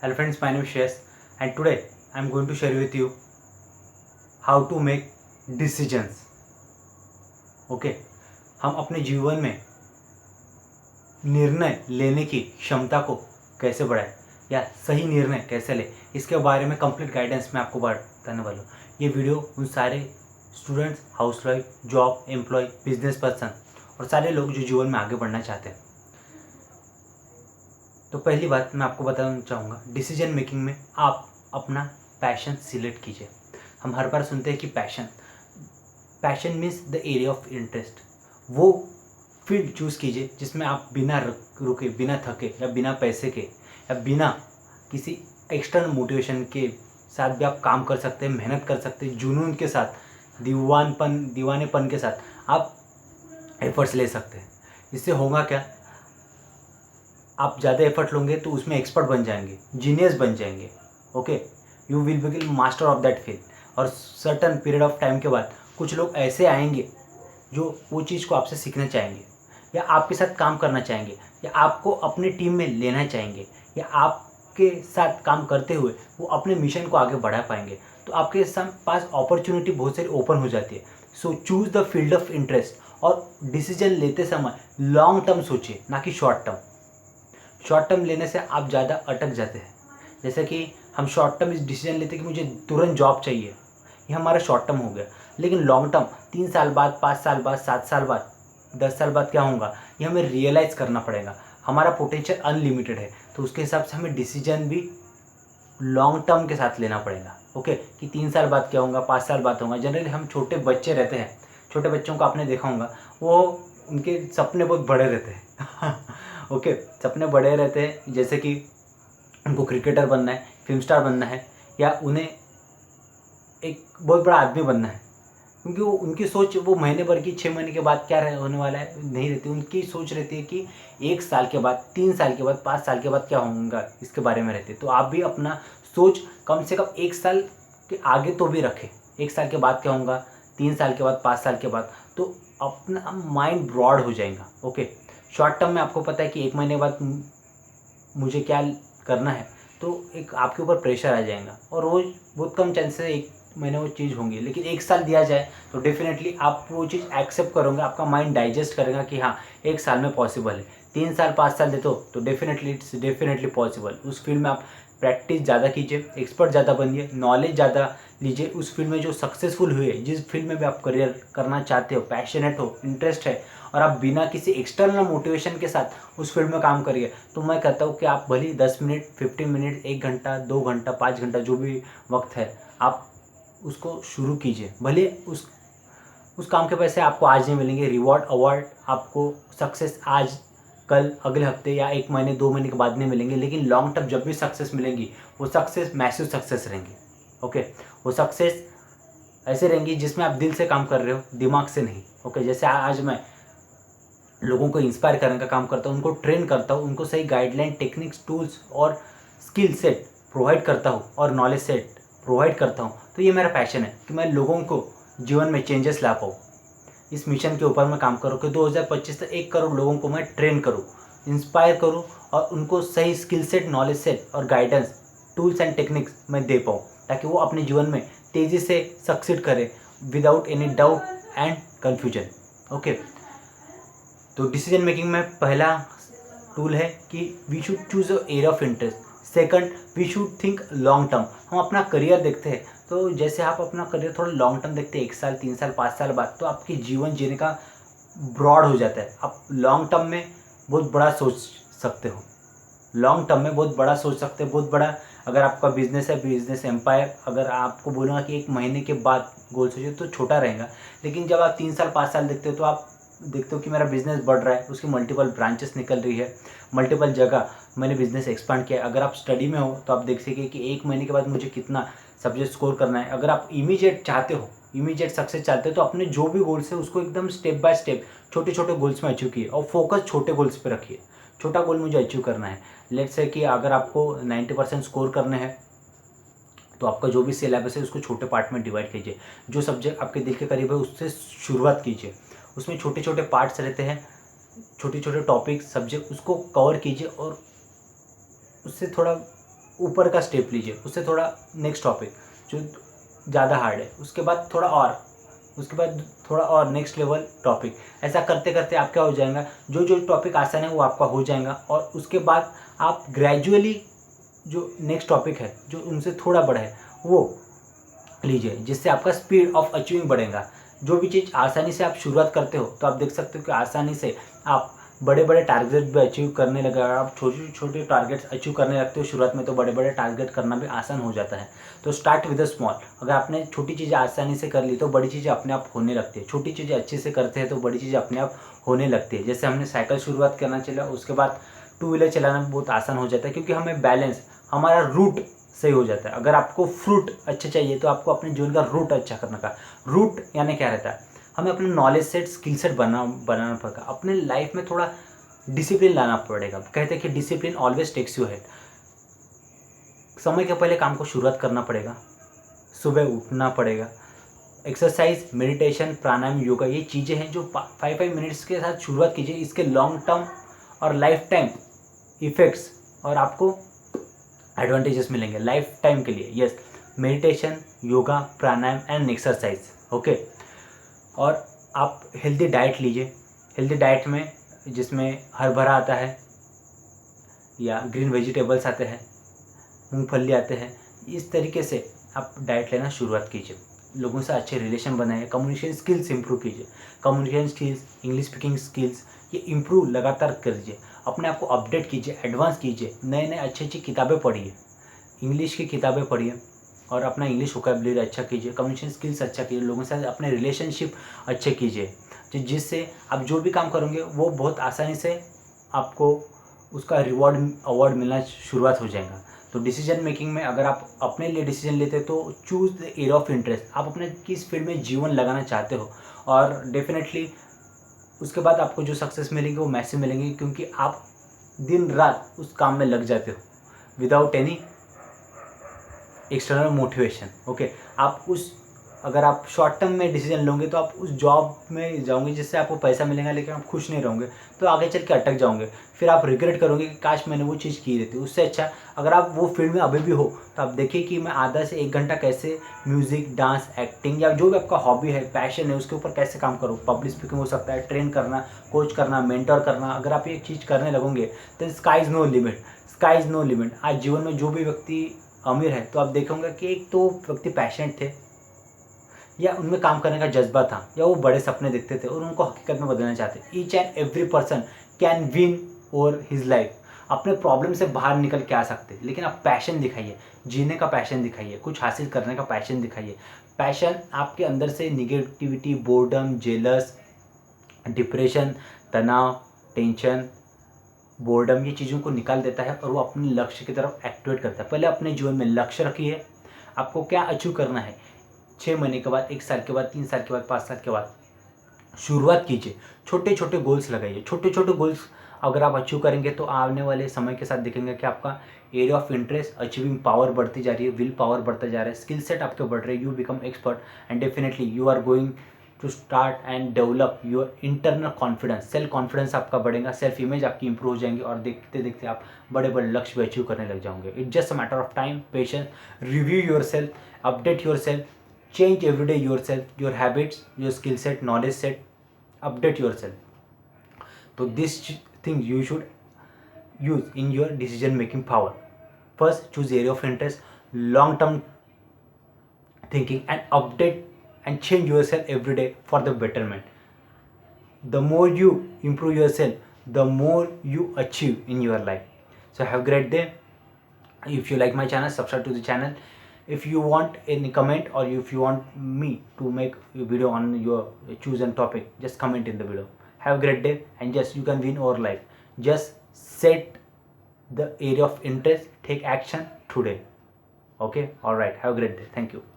Hello friends, my name is Shreyas and today I am going to share with you how to make decisions. Okay हम अपने जीवन में निर्णय लेने की क्षमता को कैसे बढ़ाएं या सही निर्णय कैसे लें, इसके बारे में कंप्लीट गाइडेंस मैं आपको बताने वाला हूँ। ये वीडियो उन सारे students, housewife, job employ, business person और सारे लोग जो जीवन में आगे बढ़ना चाहते हैं। तो पहली बात मैं आपको बताना चाहूँगा, डिसीजन मेकिंग में आप अपना पैशन सिलेक्ट कीजिए। हम हर बार सुनते हैं कि passion means the area of interest. वो फील्ड चूज़ कीजिए जिसमें आप बिना रुके, बिना थके या बिना पैसे के या बिना किसी एक्सटर्नल मोटिवेशन के साथ भी आप काम कर सकते हैं, मेहनत कर सकते हैं, जुनून के साथ, दीवानेपन के साथ आप एफर्ट्स ले सकते हैं। इससे होगा क्या, आप ज़्यादा एफर्ट लोगे तो उसमें एक्सपर्ट बन जाएंगे, जीनियस बन जाएंगे। Okay, you will become master of that field. और सर्टन पीरियड ऑफ टाइम के बाद कुछ लोग ऐसे आएंगे जो वो चीज़ को आपसे सीखना चाहेंगे या आपके साथ काम करना चाहेंगे या आपको अपनी टीम में लेना चाहेंगे या आपके साथ काम करते हुए वो अपने मिशन को आगे बढ़ा पाएंगे। तो आपके पास अपॉर्चुनिटी बहुत सारी ओपन हो जाती है। सो choose the field of interest और डिसीजन लेते समय लॉन्ग टर्म सोचिए, ना कि शॉर्ट टर्म। शॉर्ट टर्म लेने से आप ज़्यादा अटक जाते हैं। जैसे कि हम शॉर्ट टर्म इस डिसीजन लेते हैं कि मुझे तुरंत जॉब चाहिए, ये हमारा शॉर्ट टर्म हो गया। लेकिन लॉन्ग टर्म 3 साल बाद, 5 साल बाद, 7 साल बाद, 10 साल बाद क्या होगा, ये हमें रियलाइज़ करना पड़ेगा। हमारा पोटेंशियल अनलिमिटेड है, तो उसके हिसाब से हमें डिसीजन भी लॉन्ग टर्म के साथ लेना पड़ेगा। ओके, कि 3 साल बाद क्या होगा, 5 साल बाद होगा। जनरली हम छोटे बच्चे रहते हैं, छोटे बच्चों को आपने देखा होगा, वो उनके सपने बहुत बड़े रहते हैं। ओके, सपने बड़े रहते हैं, जैसे कि उनको क्रिकेटर बनना है, फिल्म स्टार बनना है या उन्हें एक बहुत बड़ा आदमी बनना है। क्योंकि वो उनकी सोच वो महीने भर की, 6 महीने के बाद क्या होने वाला है नहीं रहती। उनकी सोच रहती है कि 1 साल के बाद, 3 साल के बाद, 5 साल के बाद क्या होगा, इसके बारे में रहती है। तो आप भी अपना सोच कम से कम 1 साल के आगे तो भी रखें। 1 साल के बाद क्या होगा, 3 साल के बाद, 5 साल के बाद, तो अपना माइंड ब्रॉड हो जाएगा। ओके, शॉर्ट टर्म में आपको पता है कि 1 महीने बाद मुझे क्या करना है, तो एक आपके ऊपर प्रेशर आ जाएगा और वो बहुत कम चांसेस है 1 महीने वो चीज़ होंगी। लेकिन 1 साल दिया जाए तो डेफिनेटली आप वो चीज़ एक्सेप्ट करोगे, आपका माइंड डाइजेस्ट करेगा कि हाँ 1 साल में पॉसिबल है। 3 साल 5 साल देते हो तो डेफिनेटली इट्स डेफिनेटली पॉसिबल। उस फील्ड में आप प्रैक्टिस ज़्यादा कीजिए, एक्सपर्ट ज़्यादा बनिए, नॉलेज ज़्यादा लीजिए। उस फील्ड में जो सक्सेसफुल हुए, जिस फील्ड में भी आप करियर करना चाहते हो, पैशनेट हो, इंटरेस्ट है और आप बिना किसी एक्सटर्नल मोटिवेशन के साथ उस फील्ड में काम करिए, तो मैं कहता हूँ कि आप भले 10 मिनट, 15 मिनट, 1 घंटा, 2 घंटा, 5 घंटा, जो भी वक्त है, आप उसको शुरू कीजिए। भले उस काम के पैसे आपको आज नहीं मिलेंगे, रिवॉर्ड अवार्ड आपको सक्सेस आज, कल, अगले हफ्ते या 1 महीने, 2 महीने के बाद नहीं मिलेंगे, लेकिन लॉन्ग टर्म जब भी सक्सेस मिलेंगी वो सक्सेस मैसिव सक्सेस रहेंगी। ओके, वो सक्सेस ऐसे रहेंगी जिसमें आप दिल से काम कर रहे हो, दिमाग से नहीं। ओके, जैसे आज मैं लोगों को इंस्पायर करने का काम करता हूँ, उनको ट्रेन करता हूँ, उनको सही गाइडलाइन, टेक्निक्स, टूल्स और स्किल सेट प्रोवाइड करता हूँ और नॉलेज सेट प्रोवाइड करता हूँ। तो ये मेरा पैशन है कि मैं लोगों को जीवन में चेंजेस ला पाऊँ। इस मिशन के ऊपर मैं काम करूँ कि 2025 तक 1 करोड़ लोगों को मैं ट्रेन करूँ, इंस्पायर करूँ और उनको सही स्किल सेट, नॉलेज सेट और गाइडेंस, टूल्स एंड टेक्निक्स मैं दे पाऊँ, ताकि वो अपने जीवन में तेज़ी से सक्सीड करें without any doubt and confusion. Okay, तो डिसीजन मेकिंग में पहला टूल है कि we should choose a area of interest. Second, we should think long term. हम अपना करियर देखते हैं, तो जैसे आप अपना करियर थोड़ा लॉन्ग टर्म देखते हैं, 1 साल, 3 साल, 5 साल बाद, तो आपके जीवन जीने का ब्रॉड हो जाता है। आप लॉन्ग टर्म में बहुत बड़ा सोच सकते हो, लॉन्ग टर्म में बहुत बड़ा सोच सकते हैं, बहुत बड़ा। अगर आपका बिजनेस है, बिजनेस एम्पायर, अगर आपको बोलूँगा कि 1 महीने के बाद गोल सोचिए तो छोटा रहेगा। लेकिन जब आप 3 साल 5 साल देखते हो तो आप देखते हो कि मेरा बिज़नेस बढ़ रहा है, उसकी मल्टीपल ब्रांचेस निकल रही है, मल्टीपल जगह मैंने बिज़नेस एक्सपांड किया है। अगर आप स्टडी में हो तो आप देख सकें कि 1 महीने के बाद मुझे कितना सब्जेक्ट स्कोर करना है। अगर आप इमीडिएट चाहते हो, इमीडिएट सक्सेस चाहते हो, तो अपने जो भी गोल्स है उसको एकदम स्टेप बाय स्टेप छोटे छोटे गोल्स में अचीव किए और फोकस छोटे गोल्स पे रखिए। छोटा गोल मुझे अचीव करना है, लेट्स से कि अगर आपको 90% स्कोर करने हैं तो आपका जो भी सिलेबस है उसको छोटे पार्ट में डिवाइड कीजिए। जो सब्जेक्ट आपके दिल के करीब है उससे शुरुआत कीजिए। उसमें छोटे छोटे पार्ट्स रहते हैं, छोटे छोटे टॉपिक, सब्जेक्ट, उसको कवर कीजिए और उससे थोड़ा ऊपर का स्टेप लीजिए, उससे थोड़ा नेक्स्ट टॉपिक जो ज़्यादा हार्ड है, उसके बाद थोड़ा और, उसके बाद थोड़ा और नेक्स्ट लेवल टॉपिक। ऐसा करते करते आप क्या हो जाएगा, जो जो टॉपिक आसान है वो आपका हो जाएगा, और उसके बाद आप ग्रेजुअली जो नेक्स्ट टॉपिक है जो उनसे थोड़ा बड़ा है वो लीजिए, जिससे आपका स्पीड ऑफ अचीविंग बढ़ेगा। जो भी चीज़ आसानी से आप शुरुआत करते हो तो आप देख सकते हो कि आसानी से आप बड़े बड़े टारगेट भी अचीव करने लगे। अगर आप छोटे छोटे टारगेट्स अचीव करने लगते हो शुरुआत में, तो बड़े बड़े टारगेट करना भी आसान हो जाता है। तो स्टार्ट विद द स्मॉल। अगर आपने छोटी चीज़ें आसानी से कर ली तो बड़ी चीज़ें अपने आप होने लगती है। छोटी चीज़ें अच्छे से करते हैं तो बड़ी चीज़ें अपने आप होने लगती है। जैसे हमने साइकिल शुरुआत करना चला, उसके बाद टू व्हीलर चलाना बहुत आसान हो जाता है, क्योंकि हमें बैलेंस, हमारा रूट सही हो जाता है। अगर आपको फ्रूट अच्छा चाहिए तो आपको अपने जीवन का रूट अच्छा करने का, रूट यानी क्या रहता है, हमें अपने नॉलेज सेट, स्किल सेट बनाना पड़ेगा। अपने लाइफ में थोड़ा डिसिप्लिन लाना पड़ेगा। कहते हैं कि discipline always takes you head. समय के पहले काम को शुरुआत करना पड़ेगा, सुबह उठना पड़ेगा। एक्सरसाइज, मेडिटेशन, प्राणायाम, योगा, ये चीज़ें हैं जो 5 मिनट्स के साथ शुरुआत कीजिए। इसके लॉन्ग टर्म और लाइफ टाइम इफेक्ट्स और आपको एडवांटेजेस मिलेंगे लाइफ टाइम के लिए। Yes, meditation, yoga, pranayama and exercise. Okay. और आप हेल्दी डाइट लीजिए। हेल्दी डाइट में जिसमें हर भरा आता है या ग्रीन वेजिटेबल्स आते हैं, मूंगफली आते हैं, इस तरीके से आप डाइट लेना शुरुआत कीजिए। लोगों से अच्छे रिलेशन बनाइए। कम्युनिकेशन स्किल्स इंप्रूव कीजिए। Communication skills, English speaking skills, ये इंप्रूव लगातार कीजिए। अपने आप को अपडेट कीजिए, एडवांस कीजिए। नए नए अच्छी अच्छी किताबें पढ़िए, इंग्लिश की किताबें पढ़िए और अपना इंग्लिश वोकैबुलरी अच्छा कीजिए। कम्युनिकेशन स्किल्स अच्छा कीजिए। लोगों से अपने रिलेशनशिप अच्छे कीजिए, जिससे आप जो भी काम करोगे वो बहुत आसानी से आपको उसका रिवॉर्ड, अवार्ड मिलना शुरुआत हो जाएगा। तो डिसीजन मेकिंग में अगर आप अपने लिए डिसीजन लेते हो तो choose the area of interest. आप अपने किस फील्ड में जीवन लगाना चाहते हो, और डेफिनेटली उसके बाद आपको जो सक्सेस मिलेगी वो मैसिव मिलेंगी, क्योंकि आप दिन रात उस काम में लग जाते हो without any external motivation. Okay. आप उस, अगर आप शॉर्ट टर्म में डिसीजन लोगे तो आप उस जॉब में जाओगे जिससे आपको पैसा मिलेगा, लेकिन आप खुश नहीं रहोगे, तो आगे चल के अटक जाओगे। फिर आप रिग्रेट करोगे कि काश मैंने वो चीज़ की रहती। उससे अच्छा अगर आप वो फील्ड में अभी भी हो तो आप देखिए कि मैं आधा से 1 घंटा कैसे म्यूज़िक, डांस, एक्टिंग या जो भी आपका हॉबी है, पैशन है, उसके ऊपर कैसे काम करो। पब्लिक स्पीकिंग हो सकता है, ट्रेन करना, कोच करना, मेंटर करना। अगर आप ये चीज़ करने लगोगे तो sky is no limit. Sky is no limit. आज जीवन में जो भी व्यक्ति अमीर है तो आप देखोगे कि एक तो व्यक्ति पैशनेट थे, या उनमें काम करने का जज्बा था, या वो बड़े सपने देखते थे और उनको हकीकत में बदलना चाहते। Each and every person can win over his life. अपने प्रॉब्लम से बाहर निकल के आ सकते, लेकिन आप पैशन दिखाइए, जीने का पैशन दिखाइए, कुछ हासिल करने का पैशन दिखाइए। पैशन आपके अंदर से निगेटिविटी, बोर्डम, जेलस, डिप्रेशन, तनाव, टेंशन, बोर्डम, ये चीज़ों को निकाल देता है और वो अपने लक्ष्य की तरफ एक्टिवेट करता है। पहले अपने जीवन में लक्ष्य रखिए, आपको क्या अचीव करना है। 6 महीने के बाद, 1 साल के बाद, 3 साल के बाद, 5 साल के बाद शुरुआत कीजिए। छोटे छोटे गोल्स लगाइए। छोटे छोटे गोल्स अगर आप अचीव करेंगे तो आने वाले समय के साथ देखेंगे कि आपका area of interest, achieving power बढ़ती जा रही है, विल पावर बढ़ता जा रहा है, स्किल सेट आपके बढ़ रहे हैं, you become expert and definitely you are going to start and develop your internal confidence. Self confidence आपका बढ़ेगा, सेल्फ इमेज आपकी इंप्रूव हो जाएंगी और देखते देखते आप बड़े बड़े लक्ष्य भी अचीव करने लग जाओगे। It's just a matter of time, patience, review your self, update your self, change every day yourself, your habits, your skill set, knowledge set, update yourself. So this thing you should use in your decision making power. First, choose area of interest, long term thinking, and update and change yourself every day for the betterment. The more you improve yourself, the more you achieve in your life. So have a great day. If you like my channel, subscribe to the channel. If you want any comment or if you want me to make a video on your chosen topic, just comment in the below. Have a great day, and just you can win over life. Just set the area of interest, take action today. Okay, all right, have a great day. Thank you.